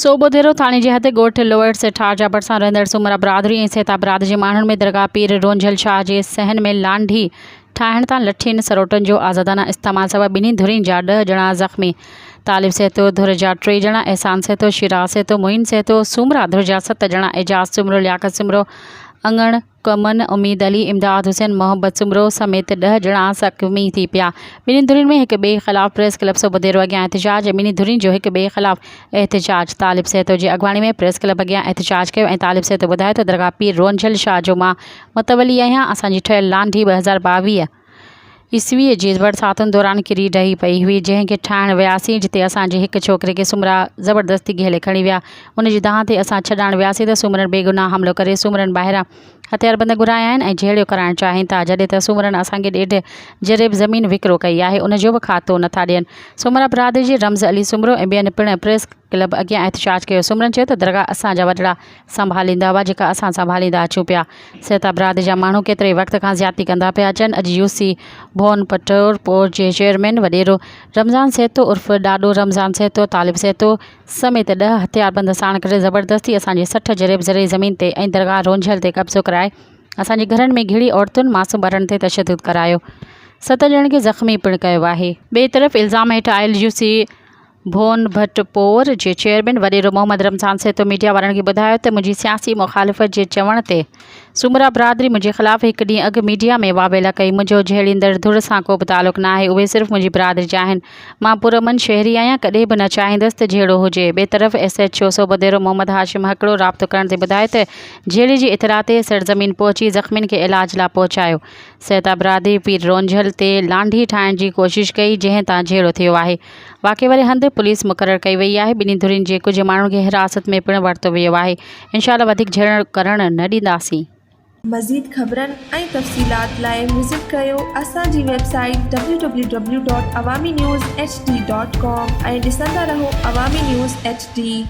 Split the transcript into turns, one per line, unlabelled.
सोबोधेरो थाणे जे हद ॻोठ लोअर सेठार जा भरिसां रहंदड़ सुमरा बिरादरी ऐं सेता बिरादरी जे माण्हुनि में दरगाह पीर रोंझल शाह जे सहन में लांढी ठाहिण तां लठियुनि सरोटनि जो आज़ादाना इस्तेमाल सबबि ॿिन्ही धुरियुनि जा 10 ॼणा ज़ख़्मी। तालिब सेतो धुर जा 3 ॼणा, एहसान सेतो, शिराज सेतो, मोइन सेतो, सूमरा धुर जा 7 ॼणा, एजाज सुमरो, लियाकत सुमरो, अंगण कमन, उम्मीद अली, इमदाद हुसैन, मोहम्मद सुमरो समेत 10 ॼणा ज़ख़्मी थी पिया। ॿिन्ही धुरियुनि में हिक ॿिए ख़िलाफ़ प्रेस क्लब सोबोधेरो अॻियां एहतिजाज। ॿिन्ही धुरियुनि जो हिक ॿिए ख़िलाफ़ एहतिजाज। तालिब सेतो जी अॻवानी में प्रेस क्लब अॻियां एहतिजाज कयो ऐं तालिब सेतो ॿुधायो त दरगाह पीर रोंझल शाह जो मां मुतवली आहियां। असांजी ठहियल लांढी 2022 ईस्वीअ जे बरसातुनि दौरान किरी ढही पई हुई, जंहिंखे ठाहिण वियासीं, जिते असांजे हिक छोकिरे खे सुमरा ज़बरदस्ती घेले खणी विया। उनजी दांह ते असां छॾाइण वियासीं त सूमरनि बेगुनाह हमिलो करे सूमरनि ॿाहिरां हथियारबंद घुराया आहिनि ऐं जहिड़ियो कराइणु चाहिनि था, जॾहिं त सूमरनि असांखे ॾेढ जरेब ज़मीन विकिरो कई आहे, उनजो बि खातो नथा ॾियनि। सूमरा बिरादरी जे रमज़ अली सुमरो ऐं ॿियनि पिणु प्रेस क्लब अॻियां एहतिजाज कयो। सूमरनि चयो त दरगाह असांजा वॾड़ा संभालींदा हुआ, जेका असां संभालींदा अचूं पिया। सेता बिरादरी जा माण्हू केतिरे वक़्त खां ज़्यादती कंदा पिया अचनि। अॼु यूसी भोन पटोर जे चेयरमैन वॾेरो रमज़ान सेतो उर्फ़ ॾाॾो रमज़ान सेतो, तालिब सेतो समेत 10 हथियारबंद साण करे ज़बरदस्ती असांजे 60 जरेब ज़रे ज़मीन ते ऐं दरगाह रोंझल ते कब्ज़ो कराए असांजे घरनि में घिड़ी औरतुनि मासूम ॿारनि ते तशदुद करायो। 7 ॼणनि खे ज़ख़्मी पिणु कयो आहे। ॿिए तरफ़ इल्ज़ाम हेठि आयल यूसी भोन भटपोर जे चेयरमैन वॾेरो मोहम्मद रमज़ान सेतो मीडिया वारनि खे ॿुधायो त मुंहिंजी सियासी मुखालिफ़त जे चवण ते सूमरा बिरादरी मुंहिंजे ख़िलाफ़ हिकु ॾींहुं अॻु मीडिया में वावेला कई। मुंहिंजो झेड़ींदड़ धुर सां को बि तालुक़ु न आहे, उहे सिर्फ़ु मुंहिंजी बिरादरी जा आहिनि। मां पुरअमन शहरी आहियां, कॾहिं बि न चाहींदसि त झेड़ो हुजे। ॿिए तरफ़ SHO सोबोधेरो मोहम्मद हाशिम हकिड़ो राब्तो करण ते ॿुधायो त झेड़ी जी इतला ते सरज़मीन पहुची ज़ख़्मियुनि खे इलाज लाइ पहुचायो। सेता बिरादरी पीर रोंझल ते लांढी ठाहिण जी कोशिशि कई, जंहिं तां झेड़ो थियो आहे। वाक़े वारे हंधि पुलिस मुक़ररु कई वई आहे। ॿिन्ही धुरियुनि जे कुझु माण्हुनि खे हिरासत में पिणु वरितो वियो आहे। इंशाअल्लाह वधीक झेड़ो करणु न ॾींदासीं।
मज़ीद ख़बरनि ऐं तफ़सीलात लाइ विज़िट कयो असांजी वेबसाइट www.awamiNewsHD.com ऐं ॾिसंदा रहो अवामी न्यूज़ HD।